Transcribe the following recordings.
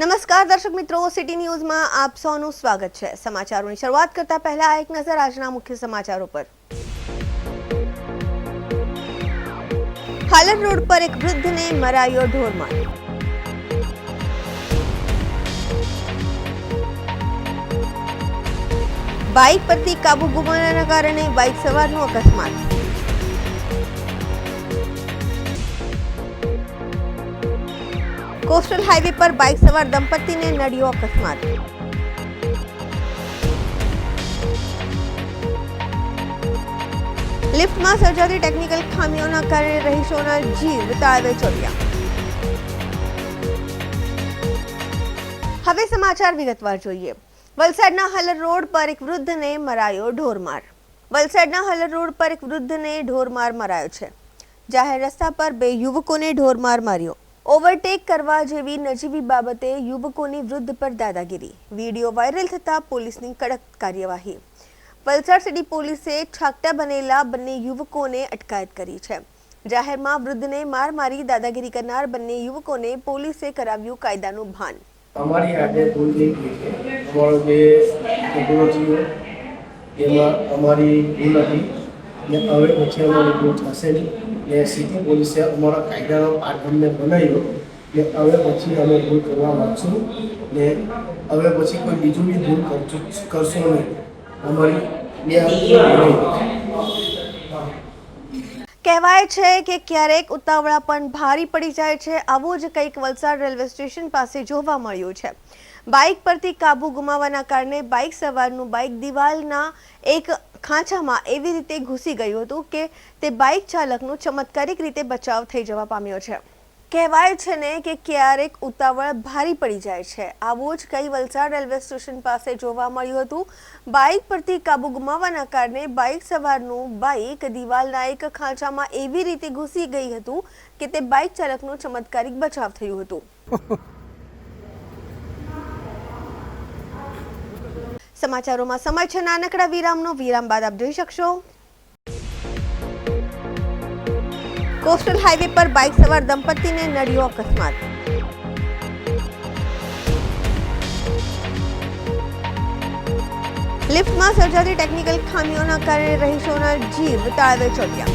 નમસ્કાર દર્શક મિત્રો, સિટી ન્યૂઝમાં આપ સૌનું સ્વાગત છે। સમાચારોની શરૂઆત કરતા પહેલા એક નજર આજના મુખ્ય સમાચારો પર। હાલર રોડ પર એક વૃદ્ધને મરાયો ઢોરમાર। બાઇક પરથી કાબુ ગુમાવવાના કારણે બાઇક સવારનો અકસ્માત। कोस्टल हाईवे पर बाइक सवार दंपति ने नड़ियो अकस्मात। लिफ्ट में सर्जाती टेक्निकल खामीओना कारणे रहीशोना जीव ताळवे चढ़्या। हवे समाचार विगतवार जोईए। वलसाडना हलर रोड पर एक वृद्ध ने मरायो ढोरमार। वलसाडना हलर रोड पर एक वृद्ध ने ढोरमार मरायो छे। जाहेर रस्ता पर बे युवकोने ढोरमार मार्यो। ओवरटेक करवा जेवी नजीवी बाबते युवकोनी वृद्ध पर दादागिरी। वीडियो वायरल थता पोलीसनी कड़क कार्यवाही। वलसाड सिटी पोलीसे छाकटा बनेला बंने युवकोने अटकायत करी छे। जाहेरमां वृद्धने मार मारी दादागिरी करनार बंने युवकोने पोलीसे कराव्युं कायदानुं भान। અમારી આજે ભૂલ થઈ ગઈ છે। અમારો જે છોકરો થયો એમાં અમારી ભૂલ હતી ને હવે પછી અમારી ભૂલ થશે નહીં ને સિટી પોલીસે અમારા કાયદાનો પાઠ અમને બનાવ્યો ને હવે પછી અમે ભૂલ કરવા માંગશું ને હવે પછી કોઈ બીજું બી ભૂલ કરશો નહીં। અમારી કહેવાય છે કે ક્યારેક ઉતાવળાપણ ભારી પડી જાય છે। આવું જ કંઈક વલસાડ રેલવે સ્ટેશન પાસે જોવા મળ્યું છે। બાઇક પરથી કાબુ ગુમાવવાના કારણે બાઇક સવારનું બાઇક દિવાલના એક ખાંચામાં એવી રીતે ઘૂસી ગયું હતું કે તે બાઇક ચાલકનો ચમત્કારિક રીતે બચાવ થઈ જવા પામ્યો છે। કહેવાય છે ને કે ક્યારેક ઉતાવળ ભારી પડી જાય છે। આવું જ કંઈ વલસાડ રેલવે સ્ટેશન પાસે જોવા મળ્યું હતું। બાઇક પરથી કાબુ ગુમાવવાના કારણે બાઇક સવારનું બાઇક દિવાલના એક ખાંચામાં એવી રીતે ઘૂસી ગઈ હતું કે તે બાઇક ચાલકનો ચમત્કારિક બચાવ થયું હતું। સમાચારોમાં સમય છે નાનકડા વિરામનો। વિરામ બાદ આપ જોઈ શકશો कोस्टल हाईवे पर बाइक सवार दंपति ने नड़ियो अकस्मात। लिफ्ट में सर्जाती टेक्निकल खामीओना कारणे रहीशोना जीव ताळवे चढ़्या।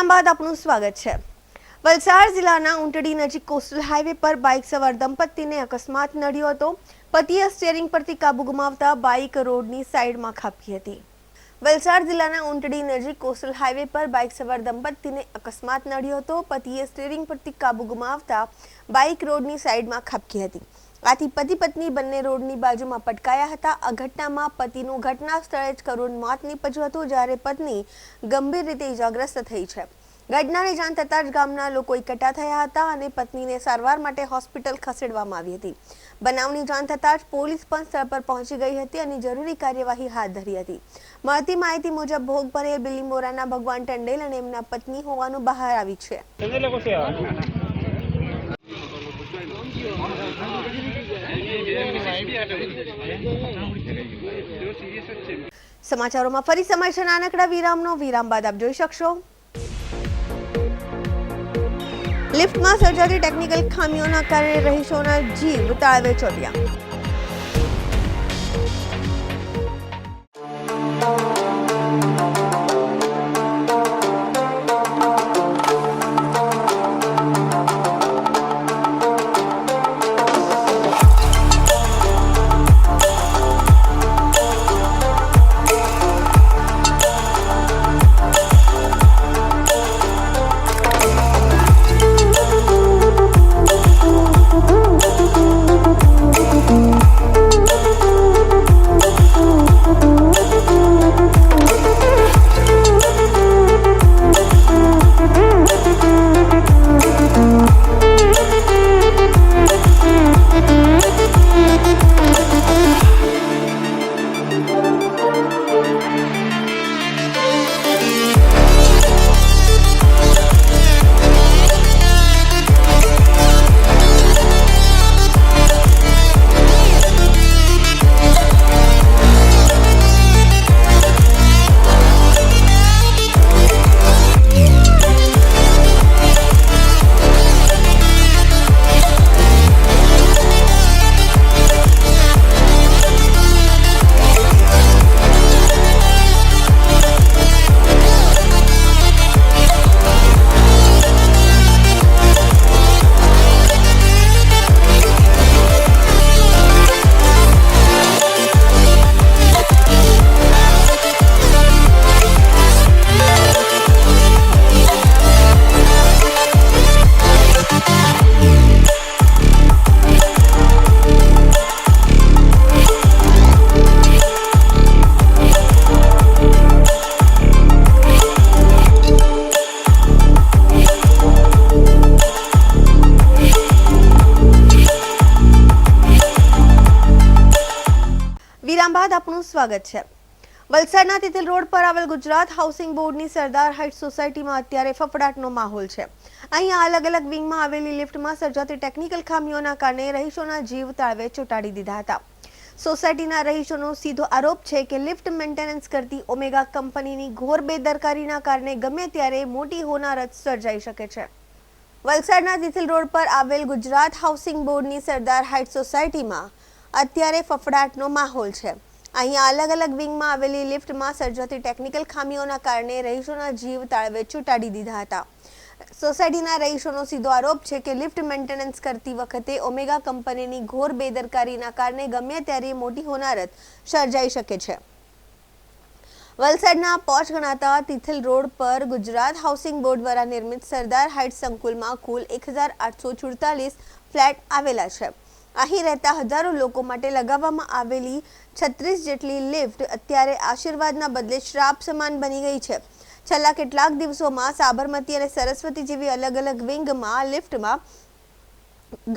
બાદ આપનું સ્વાગત છે। વલસાડ જિલ્લાના ઊંટડી નજીક કોસ્ટલ હાઈવે પર બાઇક સવાર દંપતીને અકસ્માત નડ્યો હતો। પતિએ સ્ટીયરિંગ પરથી કાબુ ગુમાવતા બાઇક રોડની સાઈડમાં ખાબકી હતી। વલસાડ જિલ્લાના ઊંટડી નજીક કોસ્ટલ હાઈવે પર બાઇક સવાર દંપતીને અકસ્માત નડ્યો હતો. પતિએ સ્ટીયરિંગ પરથી કાબુ ગુમાવતા બાઇક રોડની સાઈડમાં ખપકી હતી. આથી પતિ પત્ની બંને રોડની બાજુમાં પટકાયા હતા. આ ઘટનામાં પતિનું ઘટના સ્થળે જ કરુણ મોત નીપજ્યું હતું, જ્યારે પત્ની ગંભીર રીતે ઇજાગ્રસ્ત થઈ છે. ઘટનાની જાણ થતાં જ ગામના લોકો એકઠા થયા હતા અને પત્નીને સારવાર માટે હોસ્પિટલ ખસેડવામાં આવી હતી. બનાવની જાણ થતાં જ પોલીસ પણ સ્થળ પર પહોંચી ગઈ હતી અને જરૂરી કાર્યવાહી હાથ ધરી હતી. મળતી માહિતી મુજબ ભોગ ભરેલ બિલીમોરાના ભગવાન ટંડેલ અને એમના પત્ની હોવાનું બહાર આવી છે. સમાચારોમાં ફરી સમય છે નાનકડા વિરામનો. વિરામ બાદ આપ જોઈ શકશો લિફ્ટમાં સર્જાતી ટેકનિકલ ખામીઓના કારણે રહીશોના જીવ તાળવે ચોટ્યા. આપનું સ્વાગત છે. વલસાડના તિથલ રોડ પર આવેલ ગુજરાત હાઉસિંગ બોર્ડની સરદાર હાઇટ્સ સોસાયટીમાં અત્યારે ફફડાટનો માહોલ છે. અહીંયા અલગ અલગ વિંગમાં આવેલી લિફ્ટમાં સર્જાતી ટેકનિકલ ખામીઓના કારણે રહીશોના જીવ તાળવે ચોંટાડી દીધા હતા. સોસાયટીના રહીશોનો સીધો આરોપ છે કે લિફ્ટ મેન્ટેનન્સ કરતી ઓમેગા કંપનીની ઘોર બેદરકારીના કારણે ગમે ત્યારે મોટી હોનારત સર્જાઈ શકે છે. વલસાડના તિથલ રોડ પર આવેલ ગુજરાત હાઉસિંગ બોર્ડની સરદાર હાઇટ્સ સોસાયટીમાં અત્યારે ફફડાટનો માહોલ છે. અહીંયા અલગ અલગ વિંગમાં આવેલી લિફ્ટમાં સર્જાતી ટેકનિકલ ખામીઓના કારણે રહીશોના જીવ તાળવે ચોંટાડી દીધા હતા. સોસાયટીના રહીશોનો સીધો આરોપ છે કે લિફ્ટ મેન્ટેનન્સ કરતી વખતે ઓમેગા કંપનીની ઘોર બેદરકારીના કારણે ગમે ત્યારે મોટી હોનારત સર્જાઈ શકે છે. વલસાડના પોશ ગણાતા તિથલ રોડ પર ગુજરાત હાઉસિંગ બોર્ડ દ્વારા નિર્મિત સરદાર હાઇટ્સ સંકુલમાં કુલ 1848 ફ્લેટ આવેલા છે. અહીં રહેતા હજારો લોકો માટે લગાવવામાં આવેલી 36 જેટલી લિફ્ટ અત્યારે આશીર્વાદના બદલે શ્રાપ સમાન બની ગઈ છે. છેલ્લા કેટલાક દિવસોમાં સાબરમતી અને સરસ્વતી જેવી અલગ અલગ વિંગમાં લિફ્ટમાં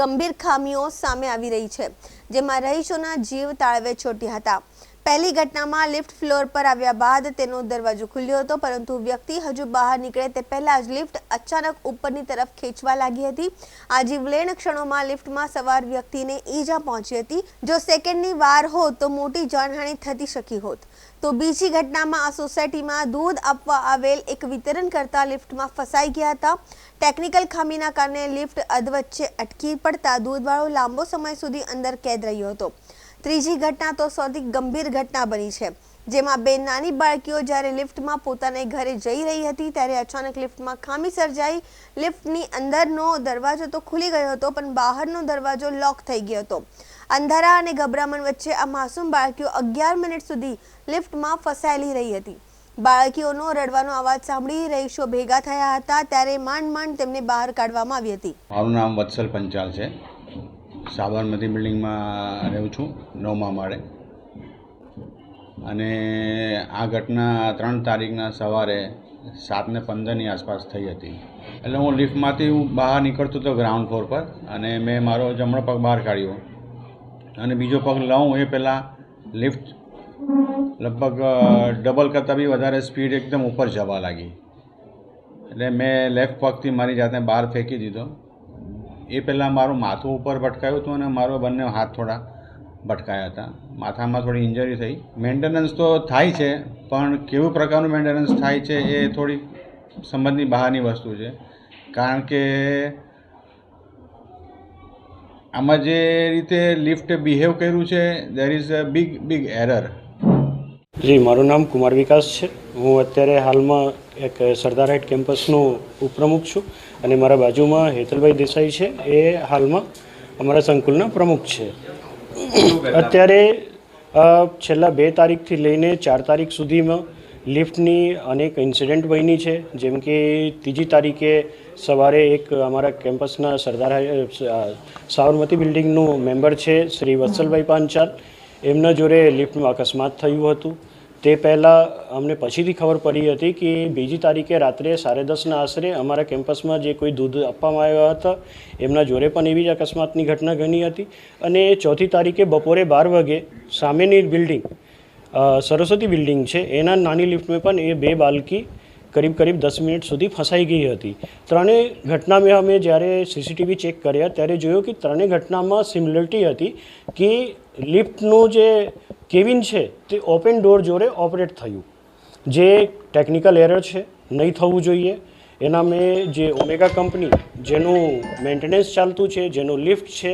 ગંભીર ખામીઓ સામે આવી રહી છે, જેમાં રહીશોના જીવ તાળવે ચોંટ્યા હતા. પહેલી ઘટનામાં લિફ્ટ ફ્લોર પર આવ્યા બાદ તેનો દરવાજો ખુલ્યો હતો, પરંતુ વ્યક્તિ હજુ બહાર નીકળે તે પહેલા જ લિફ્ટ અચાનક ઉપરની તરફ ખેંચવા લાગી હતી. આ જીવલેણ ક્ષણોમાં લિફ્ટમાં સવાર વ્યક્તિને ઈજા પહોંચી હતી. જો સેકન્ડની વાર હોત તો મોટી જાનહાનિ થતી શકી હોત. તો બીજી ઘટનામાં આ સોસાયટીમાં દૂધ આપવા આવેલ એક વિતરણ કરતા લિફ્ટમાં ફસાઈ ગયા હતા. ટેકનિકલ ખામીના કારણે લિફ્ટ અધવચ્ચે અટકી પડતા દૂધવાળો લાંબો સમય સુધી અંદર કેદ રહ્યો હતો. ત્રીજી ઘટના તો સૌથી ગંભીર ઘટના બની છે, જેમાં બે નાની બાળકીઓ જ્યારે લિફ્ટમાં પોતાને ઘરે જઈ રહી હતી ત્યારે અચાનક લિફ્ટમાં ખામી સર્જાઈ. લિફ્ટની અંદરનો દરવાજો તો ખુલી ગયો હતો, પણ બહારનો દરવાજો લોક થઈ ગયો હતો. અંધારા અને ગભરામણ વચ્ચે આ માસૂમ બાળકીઓ 11 મિનિટ સુધી લિફ્ટમાં ફસાયેલી રહી હતી. બાળકીઓનો રડવાનો અવાજ સાંભળી રહીશો ભેગા થયા હતા ત્યારે માંડ માંડ તેમને બહાર કાઢવામાં આવી હતી. મારું નામ વત્સલ પંચાલ છે. સાબરમતી બિલ્ડિંગમાં રહું છું, 9મા માળે. અને આ ઘટના 3 તારીખના સવારે 7:15ની આસપાસ થઈ હતી. એટલે હું લિફ્ટમાંથી બહાર નીકળતો હતો ગ્રાઉન્ડ ફ્લોર પર, અને મેં મારો જમણો પગ બહાર કાઢ્યો અને બીજો પગ લઉં એ પહેલાં લિફ્ટ લગભગ ડબલ કરતાં બી વધારે સ્પીડ એકદમ ઉપર જવા લાગી. એટલે મેં લેફ્ટ પગથી મારી જાતને બહાર ફેંકી દીધો. એ પહેલાં મારું માથું ઉપર ભટકાયું હતું અને મારો બંને હાથ થોડા ભટકાયા હતા. માથામાં થોડી ઇન્જરી થઈ. મેન્ટેનન્સ તો થાય છે, પણ કેવું પ્રકારનું મેન્ટેનન્સ થાય છે એ થોડી સમજની બહારની વસ્તુ છે. કારણ કે આમાં જે રીતે લિફ્ટ બિહેવ કર્યું છે, there is a big error. જી, મારું નામ કુમાર વિકાસ છે. હું અત્યારે હાલમાં એક સરદાર હાઇટ કેમ્પસનો ઉપપ્રમુખ છું અને મારા બાજુમાં હેતલભાઈ દેસાઈ છે, એ હાલમાં અમારા સંકુલના પ્રમુખ છે. અત્યારે છેલ્લા 2 તારીખથી લઈને 4 તારીખ સુધીમાં લિફ્ટની અનેક ઇન્સિડન્ટ બની છે. જેમ કે 3જી તારીખે સવારે એક અમારા કેમ્પસના સાબરમતી બિલ્ડિંગનું મેમ્બર છે શ્રી વત્સલભાઈ પાંચાલ, એમના જોડે લિફ્ટમાં અકસ્માત થયું હતું. તે પહેલાં અમને પછીથી ખબર પડી હતી કે 2જી તારીખે રાત્રે 10:30ના આશરે અમારા કેમ્પસમાં જે કોઈ દૂધ આપવામાં આવ્યા હતા એમના જોડે પણ એવી જ અકસ્માતની ઘટના બની હતી. અને 4જી તારીખે બપોરે 12 વાગે સામેની બિલ્ડિંગ સરસ્વતી બિલ્ડિંગ છે, એના નાની લિફ્ટમાં પણ એ 2 બાળકી કરીબ 10 મિનિટ સુધી ફસાઈ ગઈ હતી. ત્રણેય ઘટનામાં અમે જ્યારે સીસીટીવી ચેક કર્યા ત્યારે જોયું કે ત્રણેય ઘટનામાં સિમિલરિટી હતી કે લિફ્ટનું જે કેબિન છે તે ઓપન ડોર જોડે ઓપરેટ થયું, જે ટેકનિકલ એરર છે, નહીં થવું જોઈએ. એના મેં જે ઓમેગા કંપની જેનું મેન્ટેનન્સ ચાલતું છે, જેનું લિફ્ટ છે,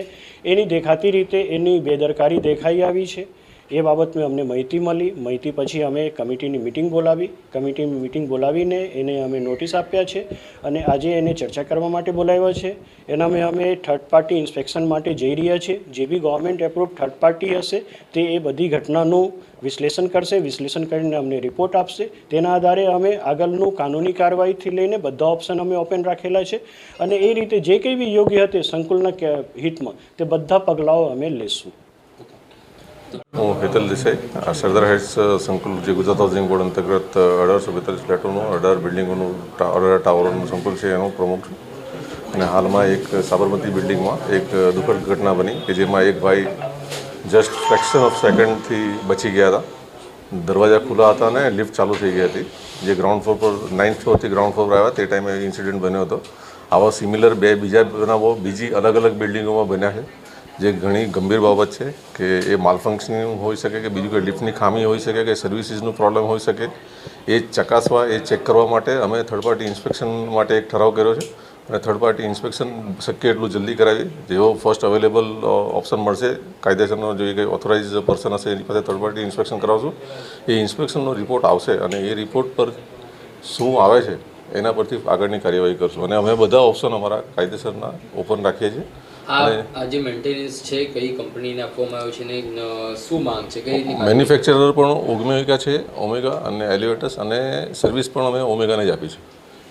એની દેખાતી રીતે એની બેદરકારી દેખાઈ આવી છે. એ બાબતમાં અમને માહિતી મળી. માહિતી પછી અમે કમિટીની મિટિંગ બોલાવી. કમિટીની મિટિંગ બોલાવીને એને અમે નોટિસ આપ્યા છે અને આજે એને ચર્ચા કરવા માટે બોલાવ્યા છે. એના અમે થર્ડ પાર્ટી ઇન્સ્પેક્શન માટે જઈ રહ્યા છીએ. જે બી ગવર્મેન્ટ એપ્રુવ થર્ડ પાર્ટી હશે તે એ બધી ઘટનાનું વિશ્લેષણ કરશે. વિશ્લેષણ કરીને અમને રિપોર્ટ આપશે. તેના આધારે અમે આગળનું કાનૂની કાર્યવાહીથી લઈને બધા ઓપ્શન અમે ઓપન રાખેલા છે અને એ રીતે જે કંઈ બી યોગ્ય હશે સંકુલના હિતમાં તે બધા પગલાઓ અમે લેશું. હું હેતલ દેસાઈ, સરદાર હાઇટ્સ સંકુલ જે ગુજરાત હાઉસિંગ બોર્ડ અંતર્ગત 1842 ફ્લેટોનું 18 બિલ્ડિંગોનું 18 ટાવરોનું સંકુલ છે એનો પ્રમુખ છું. અને હાલમાં એક સાબરમતી બિલ્ડિંગમાં એક દુઃખદ ઘટના બની કે જેમાં એક ભાઈ જસ્ટ ફ્રેક્શન ઓફ સેકન્ડથી બચી ગયા હતા. દરવાજા ખુલ્લા હતા અને લિફ્ટ ચાલુ થઈ ગઈ હતી. જે ગ્રાઉન્ડ ફ્લોર પર 9th ફ્લોરથી ગ્રાઉન્ડ ફ્લોર આવ્યા તે ટાઈમે ઇન્સિડન્ટ બન્યો હતો. આવા સિમિલર 2 બીજા બનાવો બીજી અલગ અલગ બિલ્ડિંગોમાં બન્યા છે, જે ઘણી ગંભીર બાબત છે કે એ માલફંક્શનિંગ હોઈ શકે કે બીજું કોઈ લિફ્ટની ખામી હોઈ શકે કે સર્વિસીસનું પ્રોબ્લેમ હોઈ શકે. એ ચકાસવા, એ ચેક કરવા માટે અમે થર્ડ પાર્ટી ઇન્સ્પેક્શન માટે એક ઠરાવ કર્યો છે અને થર્ડ પાર્ટી ઇન્સ્પેક્શન શક્ય એટલું જલ્દી કરાવી. જેવો ફર્સ્ટ અવેલેબલ ઓપ્શન મળશે, કાયદેસરનો જે કંઈ ઓથોરાઇઝ પર્સન હશે એની પાસે થર્ડ પાર્ટી ઇન્સ્પેક્શન કરાવશું. એ ઇન્સ્પેક્શનનો રિપોર્ટ આવશે અને એ રિપોર્ટ પર શું આવે છે એના પરથી આગળની કાર્યવાહી કરશું. અને અમે બધા ઓપ્શન અમારા કાયદેસરના ઓપન રાખીએ છીએ. આ જે મેન્ટેનન્સ છે કઈ કંપનીને આપવામાં આવ્યો છે ને શું માંગ છે, કઈ રીતની મેન્યુફેક્ચરર પણ ઓમેગા છે, ઓમેગા અને એલિવેટર્સ, અને સર્વિસ પણ અમે ઓમેગાને જ આપી છે.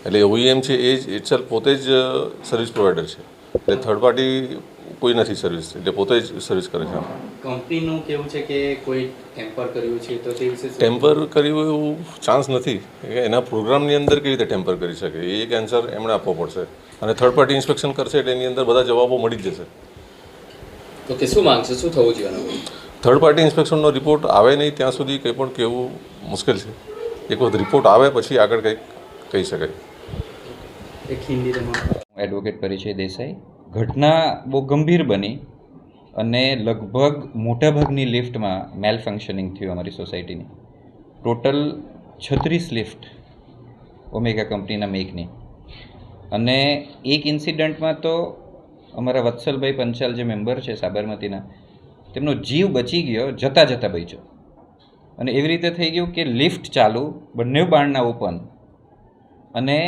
એટલે OEM છે એ જ ઇટસેલ્ફ પોતે જ સર્વિસ પ્રોવાઈડર છે. એટલે થર્ડ પાર્ટી કોઈ નથી સર્વિસ, એટલે પોતે જ સર્વિસ કરે છે. કંપનીનું કેવું છે કે કોઈ ટેમ્પર કર્યું છે તો તે વિશે ટેમ્પર કર્યું એવું ચાન્સ નથી. એના પ્રોગ્રામની અંદર કેવી રીતે ટેમ્પર કરી શકે એ એક આન્સર એમણે આપવો પડશે. અને થર્ડ પાર્ટી ઇન્સ્પેક્શન કરશે એટલે એની અંદર બધા જવાબો મળી જ જશે. તો કે શું માંગશે, શું થવું જોઈએ? થર્ડ પાર્ટી ઇન્સ્પેક્શનનો રિપોર્ટ આવે નહીં ત્યાં સુધી કંઈ પણ કહેવું મુશ્કેલ છે. એક વખત રિપોર્ટ આવે પછી આગળ કંઈક કહી શકાય. એડવોકેટ પરિચય દેસાઈ. ઘટના બહુ ગંભીર બની અને લગભગ મોટાભાગની લિફ્ટમાં મેલ ફંક્શનિંગ થયું અમારી સોસાયટીની. ટોટલ 36 લિફ્ટ ઓમેગા કંપનીના મેકની. અને એક ઇન્સિડન્ટમાં તો અમારા વત્સલભાઈ પંચાલ જે મેમ્બર છે સાબરમતીના, તેમનો જીવ બચી ગયો, જતાં બચ્યો. અને એવી રીતે થઈ ગયું કે લિફ્ટ ચાલુ, બંને બારણા ઓપન, અને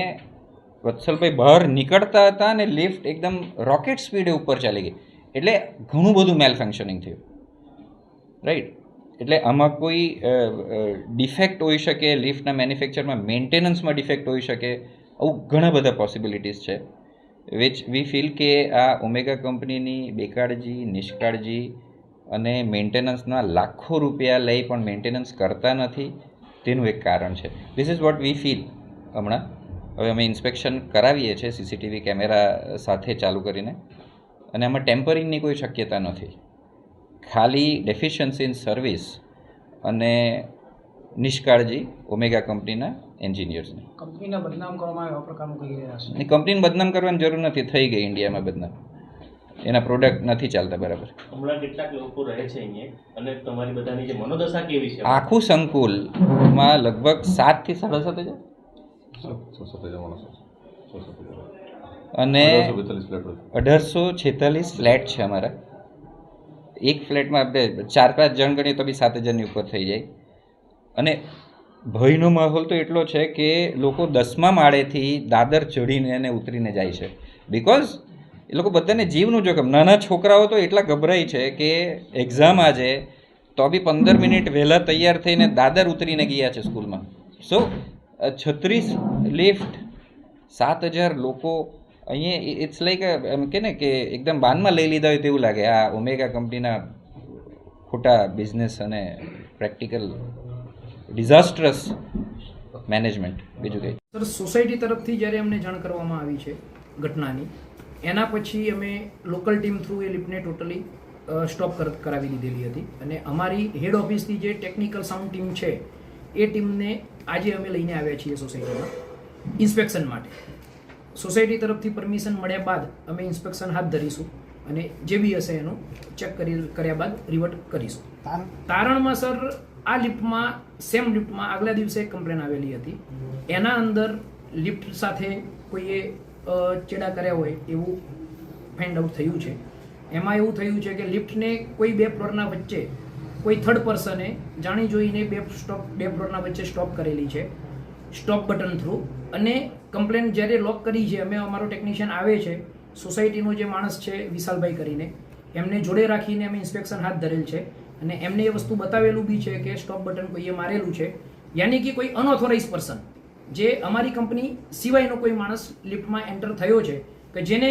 વત્સલભાઈ બહાર નીકળતા હતા અને લિફ્ટ એકદમ રોકેટ સ્પીડે ઉપર ચાલી ગઈ. એટલે ઘણું બધું મેલ ફંક્શનિંગ થયું, રાઈટ. એટલે આમાં કોઈ ડિફેક્ટ હોઈ શકે, લિફ્ટના મેન્યુફેક્ચરમાં મેન્ટેનન્સમાં ડિફેક્ટ હોઈ શકે, આવું ઘણા બધા પોસિબિલિટીઝ છે વિચ વી ફીલ કે આ ઓમેગા કંપનીની બેકાળજી, નિષ્કાળજી અને મેન્ટેનન્સના લાખો રૂપિયા લઈ પણ મેન્ટેનન્સ કરતા નથી, તેનું એક કારણ છે. This is what we feel. હમણાં હવે અમે ઇન્સ્પેક્શન કરાવીએ છીએ સીસીટીવી કેમેરા સાથે ચાલુ કરીને, અને આમાં ટેમ્પરિંગની કોઈ શક્યતા નથી. ખાલી ડેફિશિયન્સી ઇન સર્વિસ અને નિષ્કાળજી ઓમેગા કંપનીના એન્જિનિયર્સની. કંપનીને બદનામ કરવામાં આવે એવા પ્રકારનું કહી રહ્યા છે. કંપનીને બદનામ કરવાની જરૂર નથી, થઈ ગઈ ઇન્ડિયામાં બદનામ. એના પ્રોડક્ટ નથી ચાલતા બરાબર. હમણાં કેટલાક લોકો રહે છે અહીંયા અને તમારી બધાની જે મનોદશા કેવી છે? આખું સંકુલમાં લગભગ 7 થી 7.5 હજાર અને 1846 ફ્લેટ છે અમારા. એક ફ્લેટમાં આપણે 4-5 જણ ગણીએ તો બી 7,000ની ઉપર થઈ જાય. અને ભયનો માહોલ તો એટલો છે કે લોકો 10મા માળેથી દાદર ચડીને અને ઉતરીને જાય છે, બિકોઝ એ લોકો બધાને જીવનું જોખમ. નાના છોકરાઓ તો એટલા ગભરાય છે કે એક્ઝામ આજે તો બી 15 મિનિટ વહેલા તૈયાર થઈને દાદર ઉતરીને ગયા છે સ્કૂલમાં. સો 36 લિફ્ટ, 7,000 લોકો અહીંયા. ઇટ્સ લાઈક એમ કે ને કે એકદમ બાનમાં લઈ લીધા હોય તેવું લાગે આ ઓમેગા કંપનીના ખોટા બિઝનેસ અને પ્રેક્ટિકલ ડિઝાસ્ટ્રસ મેનેજમેન્ટ. બીજું કંઈ સર, સોસાયટી તરફથી જ્યારે અમને જાણ કરવામાં આવી છે ઘટનાની, એના પછી અમે લોકલ ટીમ થ્રુ એ લિફ્ટને ટોટલી સ્ટોપ કરાવી દીધેલી હતી. અને અમારી હેડ ઓફિસથી જે ટેકનિકલ સાઉન્ડ ટીમ છે એ ટીમને આજે અમે લઈને આવ્યા છીએ સોસાયટીમાં ઇન્સ્પેક્શન માટે. સોસાયટી તરફથી પરમિશન મળ્યા બાદ અમે ઇન્સ્પેક્શન હાથ ધરીશું અને જે બી હશે એનું ચેક કર્યા બાદ રિવર્ટ કરીશું. તારણમાં સર આ લિફ્ટમાં સેમ લિફ્ટમાં આગલા દિવસે એક કમ્પ્લેન આવેલી હતી. એના અંદર લિફ્ટ સાથે કોઈએ ચેડા કર્યા હોય એવું ફાઇન્ડ આઉટ થયું છે. એમાં એવું થયું છે કે લિફ્ટને કોઈ 2 ફ્લોરના વચ્ચે કોઈ થર્ડ પર્સને જાણી જોઈને 2 ફ્લોરના વચ્ચે સ્ટોપ કરેલી છે સ્ટોપ બટન થ્રુ. અને કમ્પ્લેન જ્યારે લોક કરી છે, અમે અમારો ટેકનિશિયન આવે છે, સોસાયટીનો જે માણસ છે વિશાલભાઈ કરીને, એમને જોડે રાખીને અમે ઇન્સ્પેક્શન હાથ ધરેલ છે. અને એમને એ વસ્તુ બતાવેલું બી છે કે સ્ટોપ બટન કોઈએ મારેલું છે, યાની કે કોઈ અનઓથોરાઇઝ પર્સન, જે અમારી કંપની સિવાયનો કોઈ માણસ લિફ્ટમાં એન્ટર થયો છે કે જેને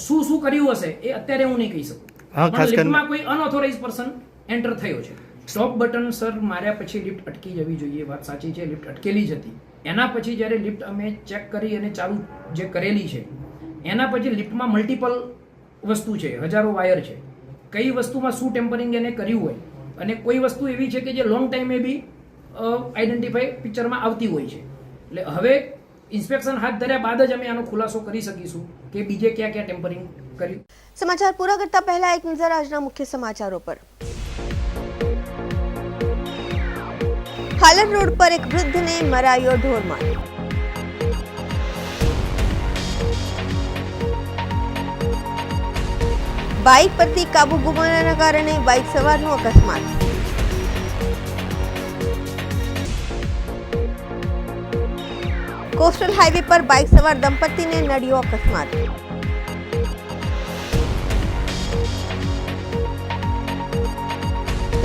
શું કર્યું હશે એ અત્યારે હું નહીં કહી શકું, પણ લિફ્ટમાં કોઈ અનઓથોરાઇઝ પર્સન એન્ટર થયો છે. સ્ટોપ બટન સર માર્યા પછી લિફ્ટ અટકી જવી જોઈએ, વાત સાચી છે, લિફ્ટ અટકેલી જ હતી. એના પછી જ્યારે લિફ્ટ અમે ચેક કરી અને ચાલુ જે કરેલી છે એના પછી લિફ્ટમાં મલ્ટિપલ વસ્તુ છે, હજારો વાયર છે. કઈ વસ્તુમાં શું ટેમ્પરિંગ એને કર્યું હોય, અને કોઈ વસ્તુ એવી છે કે જે લોંગ ટાઈમે બી આઈડેન્ટિફાઈ પિક્ચરમાં આવતી હોય છે. એટલે હવે ઇન્સ્પેક્શન હાથ ધર્યા બાદ જ અમે આનો ખુલાસો કરી શકીશું કે બીજે ક્યાં ક્યાં ટેમ્પરિંગ કર્યું. સમાચાર પૂરા કરતા પહેલા એક નજર આજના મુખ્ય સમાચારો પર. હાલર રોડ પર એક વૃદ્ધને મરાયો ઢોરમાર. બાઇક પરથી કાબુ ગુમાવવાના કારણે બાઇક સવારનો અકસ્માત. કોસ્ટલ હાઈવે પર બાઇક સવાર દંપતીને નડ્યો અકસ્માત.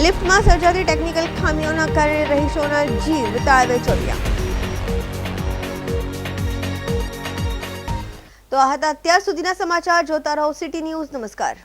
લિફ્ટમાં સર્જાતી ટેકનિકલ ખામીઓના કારણે રહીશોના જીવ તાળવે ચોર્યા. તો આ હતા અત્યાર સુધીના સમાચાર. જોતા રહો સિટી ન્યૂઝ. નમસ્કાર.